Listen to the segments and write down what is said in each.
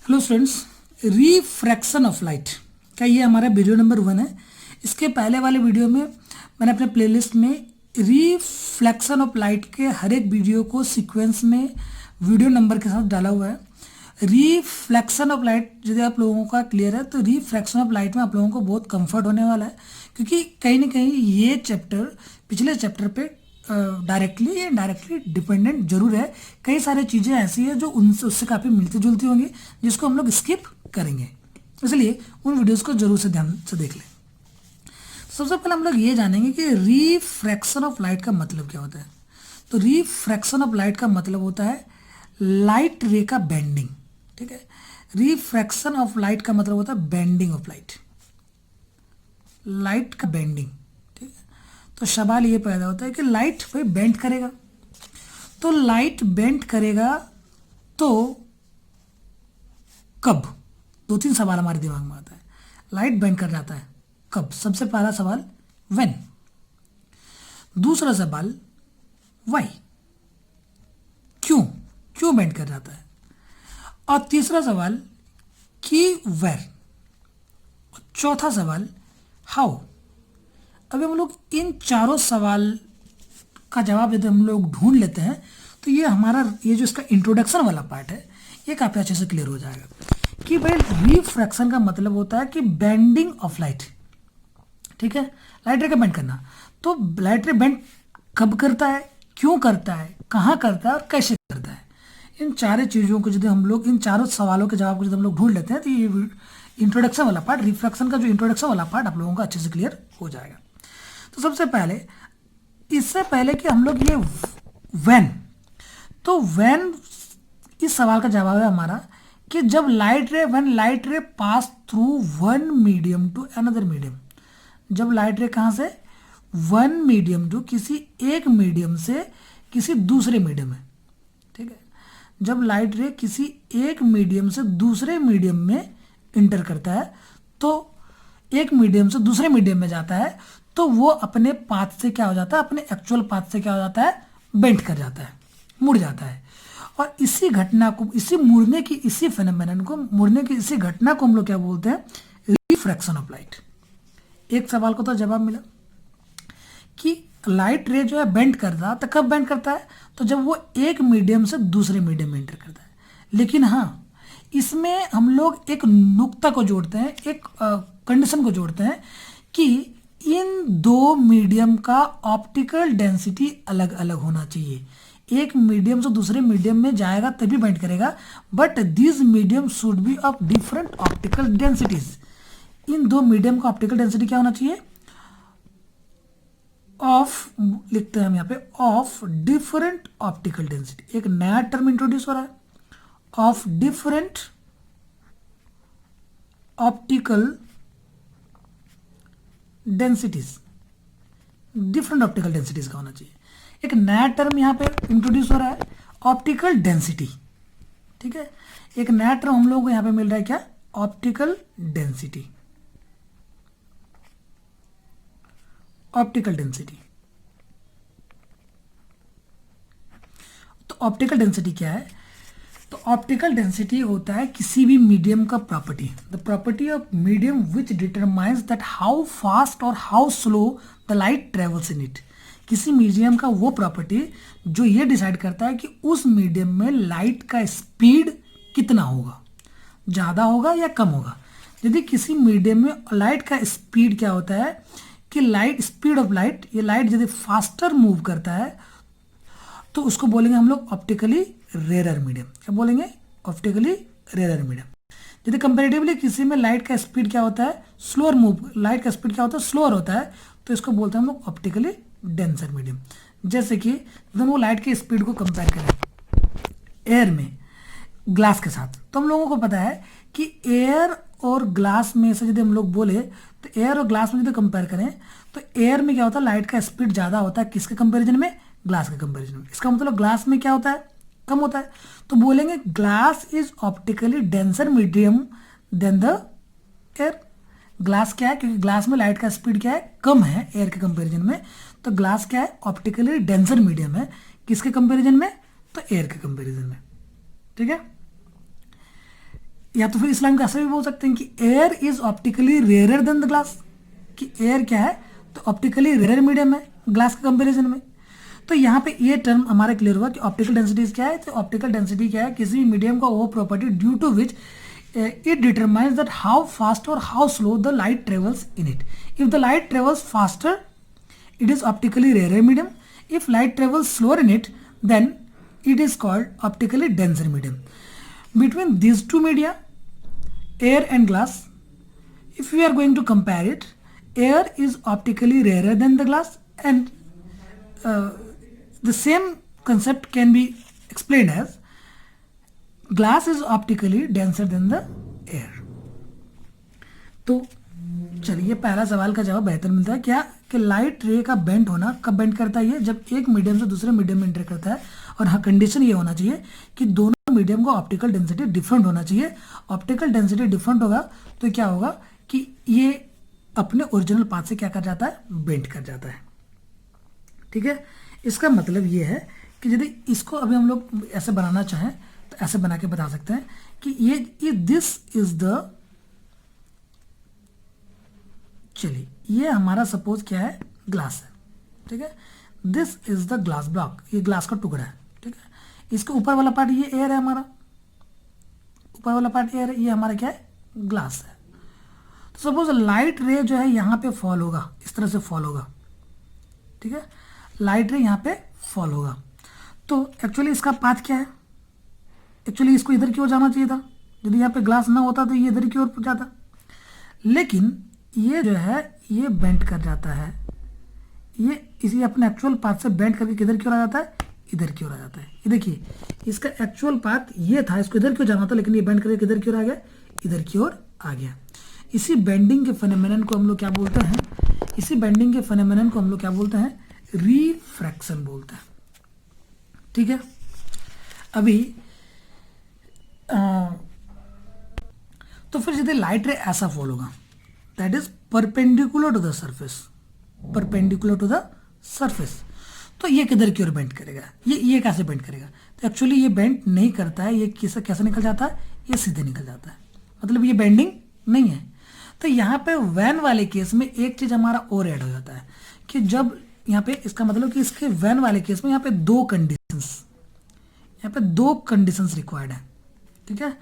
Hello students, refraction of light का ये हमारा वीडियो नंबर 1 है। इसके पहले वाले वीडियो में मैंने अपने प्लेलिस्ट में रिफ्लेक्शन ऑफ लाइट के हर एक वीडियो को सीक्वेंस में वीडियो नंबर के साथ डाला हुआ है। रिफ्लेक्शन ऑफ लाइट यदि आप लोगों का क्लियर है तो रिफ्रैक्शन ऑफ लाइट में आप लोगों को बहुत कंफर्ट होने वाला है, क्योंकि कहीं ना कहीं ये चैप्टर पिछले चैप्टर पे डायरेक्टली या इनडायरेक्टली डिपेंडेंट जरूर है। कई सारी चीज़ें ऐसी है जो उनसे उससे काफ़ी मिलती जुलती होंगी, जिसको हम लोग स्किप करेंगे, इसलिए उन वीडियोस को जरूर से ध्यान से देख लें। सबसे पहले हम लोग ये जानेंगे कि रिफ्रैक्शन ऑफ लाइट का मतलब क्या होता है। तो रिफ्रैक्शन ऑफ लाइट का मतलब होता है लाइट रे का बेंडिंग। ठीक है, रिफ्रैक्शन ऑफ लाइट का मतलब होता है बेंडिंग ऑफ लाइट, लाइट का बेंडिंग। ठीक है, तो सवाल ये पैदा होता है कि लाइट भाई बेंड करेगा, तो लाइट बेंड करेगा तो कब? दो तीन सवाल हमारे दिमाग में आता है। लाइट बेंड कर जाता है कब? सबसे पहला सवाल व्हेन, दूसरा सवाल व्हाई, क्यों क्यों बेंड कर जाता है, और तीसरा सवाल कि वेयर, और चौथा सवाल हाउ। अभी हम लोग इन चारों सवाल का जवाब यदि हम लोग ढूंढ लेते हैं तो ये हमारा ये जो इसका इंट्रोडक्शन वाला पार्ट है ये काफ़ी अच्छे से क्लियर हो जाएगा कि भाई रिफ्रैक्शन का मतलब होता है कि बेंडिंग ऑफ लाइट। ठीक है, लाइट रे का बेंड करना। तो लाइट रे बेंड कब करता है, क्यों करता है, कहाँ करता है और कैसे करता है, इन चारों चीज़ों को यदि हम लोग, इन चारों सवालों के जवाब को यदि हम लोग ढूंढ लेते हैं तो ये इंट्रोडक्शन वाला पार्ट, रिफ्रैक्शन का जो इंट्रोडक्शन वाला पार्ट आप लोगों का अच्छे से क्लियर हो जाएगा। तो सबसे पहले, इससे पहले कि हम लोग ये व्हेन, तो व्हेन इस सवाल का जवाब है हमारा कि जब लाइट रे, when light ray pass through one medium to another medium. जब लाइट रे कहाँ से, वन मीडियम टू, किसी एक मीडियम से किसी दूसरे मीडियम में। ठीक है, जब लाइट रे किसी एक मीडियम से दूसरे मीडियम में इंटर करता है, तो एक मीडियम से दूसरे मीडियम में जाता है, तो वो अपने पाथ से क्या हो जाता है, अपने एक्चुअल पाथ से क्या हो जाता है, बेंड कर जाता है, मुड़ जाता है। और इसी घटना को, इसी मुड़ने की, इसी फेनोमेनन को, मुड़ने की इसी घटना को हम लोग क्या बोलते हैं, रिफ्रैक्शन ऑफ लाइट। एक सवाल को तो जवाब मिला कि लाइट रे जो है बेंड करता है, तो कब बेंड करता है, तो जब वो एक मीडियम से दूसरे मीडियम में एंटर करता है। लेकिन हाँ, इसमें हम लोग एक नुक्ता को जोड़ते हैं, एक कंडीशन को जोड़ते हैं कि इन दो मीडियम का ऑप्टिकल डेंसिटी अलग अलग होना चाहिए। एक मीडियम से दूसरे मीडियम में जाएगा तभी बेंड करेगा, but this medium should be of different optical densities. इन दो मीडियम का ऑप्टिकल डेंसिटी क्या होना चाहिए, ऑफ, लिखते हैं हम यहाँ पे, ऑफ डिफरेंट ऑप्टिकल डेंसिटी। एक नया टर्म इंट्रोड्यूस हो रहा है, of different optical densities, different optical densities का होना चाहिए। एक नया टर्म यहाँ पे इंट्रोड्यूस हो रहा है, ऑप्टिकल डेंसिटी। ठीक है, एक नया टर्म हम लोगों को यहाँ पे मिल रहा है, क्या, ऑप्टिकल डेंसिटी। ऑप्टिकल डेंसिटी, तो ऑप्टिकल डेंसिटी क्या है, तो ऑप्टिकल डेंसिटी होता है किसी भी मीडियम का property, the property of medium which determines that how fast और how slow the light travels in it. किसी मीडियम का वो प्रॉपर्टी जो ये डिसाइड करता है कि उस मीडियम में लाइट का स्पीड कितना होगा, ज़्यादा होगा या कम होगा। यदि किसी मीडियम में लाइट का स्पीड क्या होता है कि लाइट, स्पीड ऑफ लाइट, ये लाइट यदि फास्टर मूव करता है तो उसको बोलेंगे हम लोग ऑप्टिकली रेयर मीडियम। क्या बोलेंगे, ऑप्टिकली रेयर मीडियम। यदि कंपेरेटिवली किसी में लाइट का स्पीड क्या होता है, स्लोअर मूव, लाइट का स्पीड क्या होता है, स्लोअर होता है, तो इसको बोलते हैं हम लोग ऑप्टिकली डेंसर मीडियम। जैसे कि जब वो लाइट की स्पीड को कंपेयर करें एयर में ग्लास के साथ, तो हम लोगों को पता है कि एयर और ग्लास में से यदि हम लोग बोले तो एयर और ग्लास में यदि कंपेयर करें तो एयर में क्या होता है, लाइट का स्पीड ज़्यादा होता है, किसके कंपेरिजन में, ग्लास के कंपेरिजन में। इसका मतलब ग्लास में क्या होता है, कम होता है। तो बोलेंगे glass is optically denser medium than the air. Glass क्या है, क्योंकि ग्लास में लाइट का स्पीड क्या है, कम है एयर के कंपेरिजन में, तो ग्लास क्या है, ऑप्टिकली डेंसर मीडियम है, किसके कंपेरिजन में, तो एयर के कंपेरिजन में। ठीक है, या तो फिर इस लाइन को ऐसे भी बोल सकते हैं कि air is optically rare than the glass, कि एयर क्या है तो ऑप्टिकली रेयर मीडियम है ग्लास के कंपेरिजन में। तो यहाँ पे ये टर्म हमारा क्लियर हुआ कि ऑप्टिकल डेंसिटी क्या है, तो ऑप्टिकल डेंसिटी क्या है, किसी भी मीडियम का वो property due to which it determines that how fast or how slow the light travels in it. If the light travels faster, it is optically rarer medium. If light travels slower in it, then it is called optically denser medium. Between these two media, air and glass, if we are going to compare it, air is optically rarer than the glass, and the same concept can be explained as glass is optically denser then the air. तो चलिए पहला सवाल का जवाब बेहतर मिलता है क्या, कि लाइट रे का बेंड होना कब बेंड करता है, ये जब एक मीडियम से दूसरे मीडियम में एंटर करता है। और हाँ, कंडीशन ये होना चाहिए कि दोनों मीडियम का ऑप्टिकल डेंसिटी डिफरेंट होना चाहिए। ऑप्टिकल डेंसिटी डिफरेंट होगा तो क्या होगा कि ये अपने ओरिजिनल पाथ से क्या कर जाता है, बेंड कर जाता है। ठीक है, इसका मतलब ये है कि यदि इसको अभी हम लोग ऐसे बनाना चाहें तो ऐसे बना के बता सकते हैं कि ये दिस इज द, चलिए ये हमारा सपोज क्या है, ग्लास है। ठीक है, this is the glass block, ये ग्लास का टुकड़ा है। ठीक है, इसके ऊपर वाला पार्ट ये एयर है, हमारा ऊपर वाला पार्ट एयर है, ये हमारा क्या है, ग्लास है। तो सपोज लाइट रे जो है यहाँ पे फॉल होगा, इस तरह से फॉल होगा। ठीक है, लाइट रे यहाँ पे फॉल होगा। तो एक्चुअली इसका पाथ क्या है, एक्चुअली इसको इधर की ओर जाना चाहिए था, यदि यहाँ पे ग्लास ना होता तो ये इधर की ओर जाता। लेकिन ये जो है ये बेंड कर जाता है, ये इसी अपने एक्चुअल पाथ से बेंड करके किधर की ओर आ जाता है, इधर की ओर आ जाता है। ये देखिए इसका एक्चुअल पाथ ये था, इसको इधर की ओर जाना था, लेकिन ये बेंड करके किधर की ओर आ गया, इधर की ओर आ गया। इसी बेंडिंग के फेनोमेनन को हम लोग क्या बोलते हैं, इसी बेंडिंग के फेनोमेनन को हम लोग क्या बोलते हैं, रिफ्रैक्शन बोलते हैं। ठीक है, अभी तो फिर यदि लाइट रे ऐसा फॉल होगा, that is perpendicular to the surface, perpendicular to the surface, तो ये किधर की ओर बेंड करेगा, ये कैसे बेंड करेगा, तो एक्चुअली ये बेंड नहीं करता है, ये कैसे निकल जाता है, ये सीधे निकल जाता है, मतलब ये बेंडिंग नहीं है। तो यहाँ पे वैन वाले केस में एक चीज हमारा और ऐड हो जाता है कि जब यहाँ पे, इसका मतलब कि इसके वैन वाले केस में यहाँ पे दो कंडीशंस रिक्वायर्ड है। ठीक है,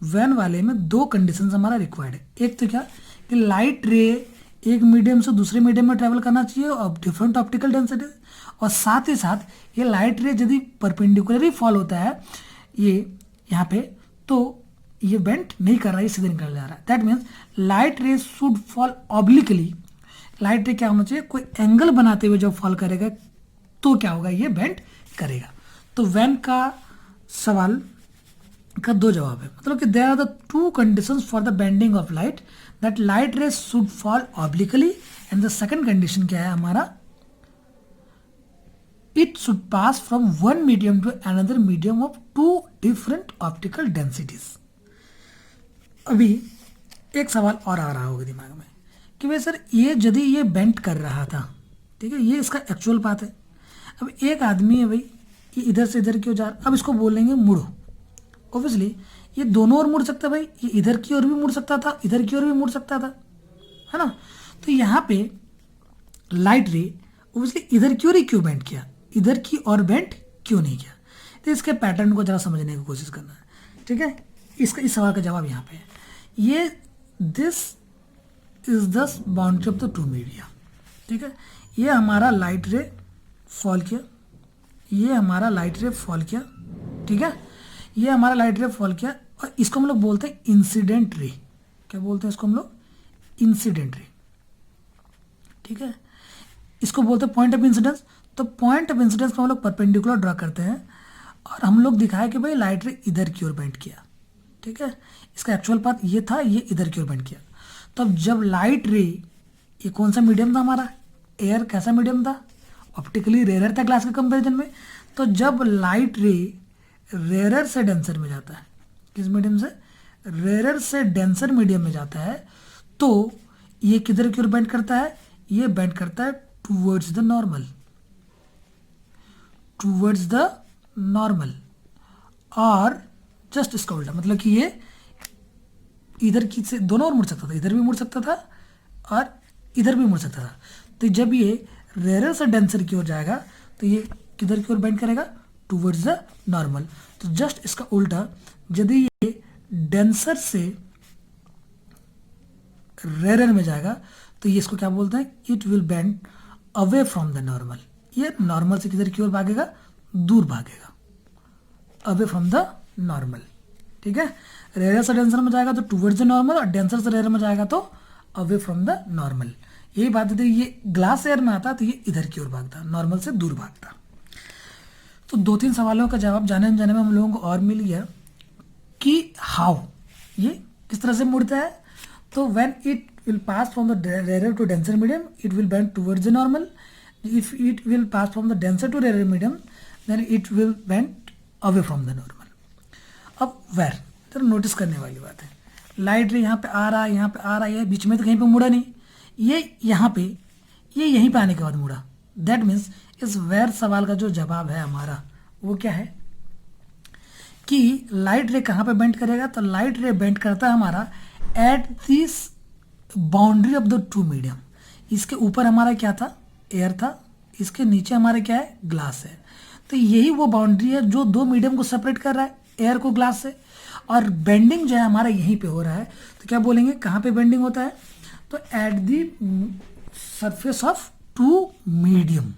वैन वाले में दो कंडीशंस हमारा रिक्वायर्ड है। एक तो क्या कि लाइट रे एक मीडियम से दूसरे मीडियम में ट्रेवल करना चाहिए और डिफरेंट ऑप्टिकल डेंसिटी, और साथ ही साथ ये लाइट रे यदि परपेंडिकुलरली फॉल होता है ये यहाँ पे, तो ये बेंड नहीं कर रहा है, सीधे निकल जा रहा है। दैट मीन्स लाइट रे शुड फॉल ऑब्लिकली। लाइट रे क्या होना चाहिए, कोई एंगल बनाते हुए जब फॉल करेगा तो क्या होगा, ये बेंड करेगा। तो वैन का सवाल का दो जवाब है, मतलब कि there are the two conditions for the bending of light, that light rays should fall obliquely, and the second condition क्या है हमारा, it should pass from one medium to another medium of two different optical densities. अभी एक सवाल और आ रहा होगा दिमाग में कि भाई सर ये यदि ये बेंड कर रहा था, ठीक है, ये इसका एक्चुअल पाथ है। अब एक आदमी है भाई, ये इधर से इधर क्यों जा रहा, अब इसको बोलेंगे मुड़ो। ऑब्वियसली ये दोनों ओर मुड़ सकता है भाई, ये इधर की ओर भी मुड़ सकता था, इधर की ओर भी मुड़ सकता था, है ना। तो यहाँ पे लाइट रे ऑब्वियसली इधर की ओर ही क्यों बेंड किया, इधर की ओर बेंड क्यों नहीं किया। तो इसके पैटर्न को जरा समझने की कोशिश करना है। ठीक है, इसका इस सवाल का जवाब यहाँ पे है, ये this is the boundary of the two media. ठीक है, ये हमारा लाइट रे फॉल किया, ये हमारा लाइट रे फॉल किया। ठीक है, ये हमारा लाइट रे फॉल किया, और इसको हम लोग बोलते हैं इंसिडेंट रे। क्या बोलते हैं इसको हम लोग, इंसिडेंट रे। ठीक है, इसको बोलते हैं पॉइंट ऑफ इंसिडेंस। तो पॉइंट ऑफ इंसिडेंस को हम लोग परपेंडिकुलर ड्रा करते हैं, और हम लोग दिखाया कि भाई लाइट रे इधर की ओर बेंड किया। ठीक है, इसका एक्चुअल पाथ ये था, ये इधर की ओर बेंड किया। तो अब जब लाइट रे, ये कौन सा मीडियम था हमारा, एयर, कैसा मीडियम था, ऑप्टिकली रेयर था ग्लास के कंपेरिजन में। तो जब लाइट रे रेयर से डेंसर में जाता है, किस मीडियम से, रेयर से डेंसर मीडियम में जाता है, तो ये किधर की ओर बेंड करता है, ये बेंड करता है towards the normal, towards the normal. और जस्ट इसका उल्टा, मतलब कि ये इधर की से दोनों ओर मुड़ सकता था, इधर भी मुड़ सकता था और इधर भी मुड़ सकता था। तो जब ये रेयर से डेंसर की ओर जाएगा तो ये किधर की ओर बेंड करेगा, टूवर्ड्स द नॉर्मल। तो जस्ट इसका उल्टा, यदि ये डेंसर से रेयर में जाएगा तो ये इसको क्या बोलते हैं, it will bend away from the normal. ये नॉर्मल से किधर की ओर भागेगा, दूर भागेगा, अवे फ्रॉम द नॉर्मल। ठीक है, रेयर से डेंसर में जाएगा तो टूवर्ड्स द नॉर्मल, और डेंसर से रेयर में जाएगा तो अवे फ्रॉम द नॉर्मल। यही बात है, ये ग्लास एयर में आता तो ये इधर की ओर भागता, नॉर्मल से दूर भागता। तो 2-3 सवालों का जवाब जाने में हम लोगों को और मिल गया कि हाउ, ये किस तरह से मुड़ता है। तो when it will pass from the rare to denser medium it will bend towards the normal, if it will pass from the denser to rare medium then it will bend away from the normal. अब where, तो notice करने वाली बात है, light रे यहाँ पे आ रहा है, यहाँ पे आ रहा है, बीच में तो कहीं पे मुड़ा नहीं, ये यहाँ पे, ये यहीं पे आने के बाद मुड़ा। दैट मीन्स इस वेयर सवाल का जो जवाब है हमारा वो क्या है कि लाइट रे कहाँ पे बेंड करेगा, तो लाइट रे बेंड करता है हमारा at this boundary of the two medium. इसके ऊपर हमारा क्या था, एयर था, इसके नीचे हमारा क्या है, ग्लास है। तो यही वो बाउंड्री है जो दो मीडियम को सेपरेट कर रहा है, एयर को ग्लास से, और बेंडिंग जो है हमारा यहीं पे हो रहा है। तो क्या बोलेंगे, कहाँ पे बेंडिंग होता है, तो at the surface of two medium.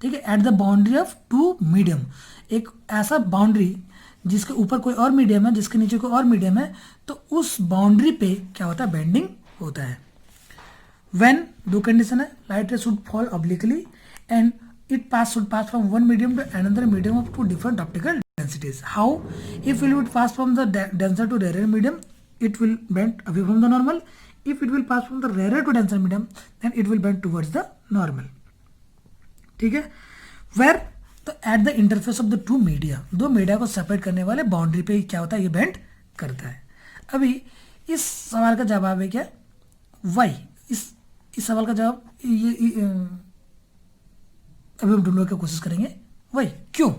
ठीक है, at the boundary of two medium, एक ऐसा बाउंड्री जिसके ऊपर कोई और मीडियम है, जिसके नीचे कोई और मीडियम है, तो उस बाउंड्री पे क्या होता है, बेंडिंग होता है। व्हेन, दो कंडीशन है, लाइट रे should fall obliquely and it should pass from one medium to another medium of two different optical densities. How? If it would pass from the denser to rarer medium, it will bend away from the normal. If it will pass from the rarer to denser medium, then it will bend towards the normal. ठीक है, where तो at the interface of the two media, दो media को separate करने वाले boundary पे क्या होता है, ये बेंड करता है। अभी इस सवाल का जवाब है क्या, वाई। इस सवाल का जवाब ये अभी हम ढूंढने की कोशिश करेंगे, वही क्यों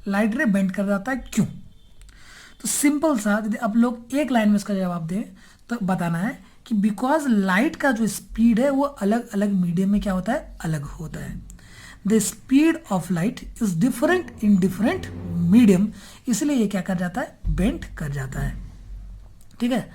लाइट रे बेंड कर जाता है, क्यों। तो सिंपल सा, यदि आप लोग एक लाइन में इसका जवाब दें तो बताना है कि बिकॉज लाइट का जो स्पीड है वो अलग अलग मीडियम में क्या होता है, अलग होता है। The speed of light is different in different medium, इसलिए ये क्या कर जाता है, बेंड कर जाता है। ठीक है,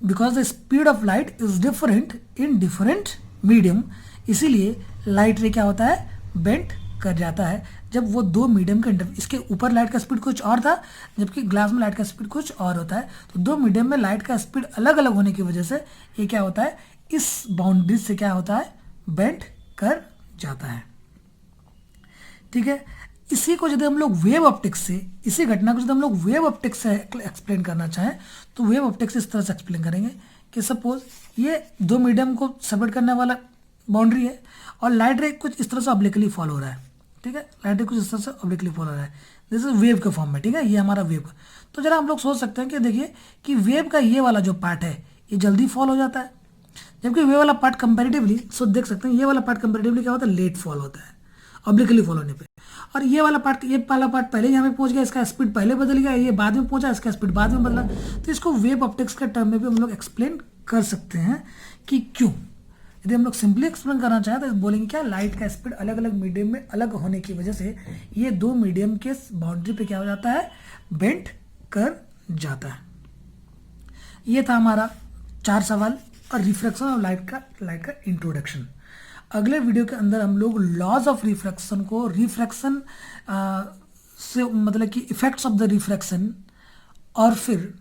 because the speed of light is different in different medium, इसीलिए लाइट रे क्या होता है, बेंड कर जाता है। जब वो दो मीडियम के इसके ऊपर लाइट का स्पीड कुछ और था, जबकि ग्लास में लाइट का स्पीड कुछ और होता है, तो दो मीडियम में लाइट का स्पीड अलग अलग होने की वजह से ये क्या होता है, इस बाउंड्री से क्या होता है, बेंड कर जाता है। ठीक है, इसी को यदि हम लोग वेव ऑप्टिक्स से, इसी घटना को यदि हम लोग वेव ऑप्टिक्स से एक्सप्लेन करना चाहें तो वेव ऑप्टिक्स इस तरह से एक्सप्लेन करेंगे कि सपोज ये दो मीडियम को सेपरेट करने वाला बाउंड्री है और लाइट रे कुछ इस तरह से ऑब्लिकली फॉल हो रहा है। ठीक है, लाइट रे कुछ इस तरह से ऑब्लिकली फॉल हो रहा है, दिस इज वेव के फॉर्म में। ठीक है, ये हमारा वेव का। तो जरा हम लोग सोच सकते हैं कि देखिए कि वेव का ये वाला जो पार्ट है ये जल्दी फॉल हो जाता है, जबकि वे वाला पार्ट कंपेरेटिवली, सो देख सकते हैं ये वाला पार्ट कंपेरेटिवली क्या होता है, लेट फॉल होता है ऑब्लिकली फॉल होने पे। और ये वाला पार्ट पहले यहाँ पे पहुंच गया, इसका स्पीड पहले बदल गया, ये बाद में पहुंचा, इसका स्पीड बाद में बदला। तो इसको वेव ऑप्टिक्स के टर्म में भी हम लोग एक्सप्लेन कर सकते हैं कि क्यों। यदि हम लोग सिंपली एक्सप्लेन करना चाहें तो बोलेंगे क्या, लाइट का स्पीड अलग अलग मीडियम में अलग होने की वजह से ये दो मीडियम के बाउंड्री पे क्या हो जाता है, बेंड कर जाता है। ये था हमारा 4 सवाल और रिफ्रैक्शन ऑफ लाइट का इंट्रोडक्शन। अगले वीडियो के अंदर हम लोग लॉज ऑफ रिफ्रैक्शन को, रिफ्रैक्शन से मतलब कि इफेक्ट्स ऑफ द रिफ्रैक्शन और फिर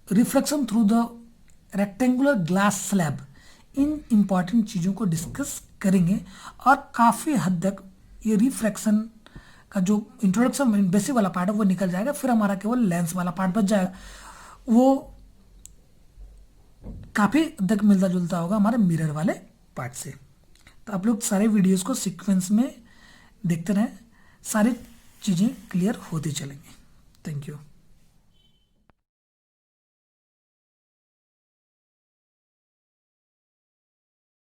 refraction through the rectangular glass slab, in important चीज़ों को डिस्कस करेंगे। और काफ़ी हद तक ये रिफ्रैक्शन का जो इंट्रोडक्शन बेसिक वाला पार्ट है वो निकल जाएगा, फिर हमारा केवल लेंस वाला पार्ट बच जाएगा, वो काफ़ी हद तक मिलता जुलता होगा हमारे मिरर वाले पार्ट से। तो आप लोग सारे वीडियोस को सीक्वेंस में देखते रहें, सारी चीज़ें क्लियर होती चलेंगी। Thank you.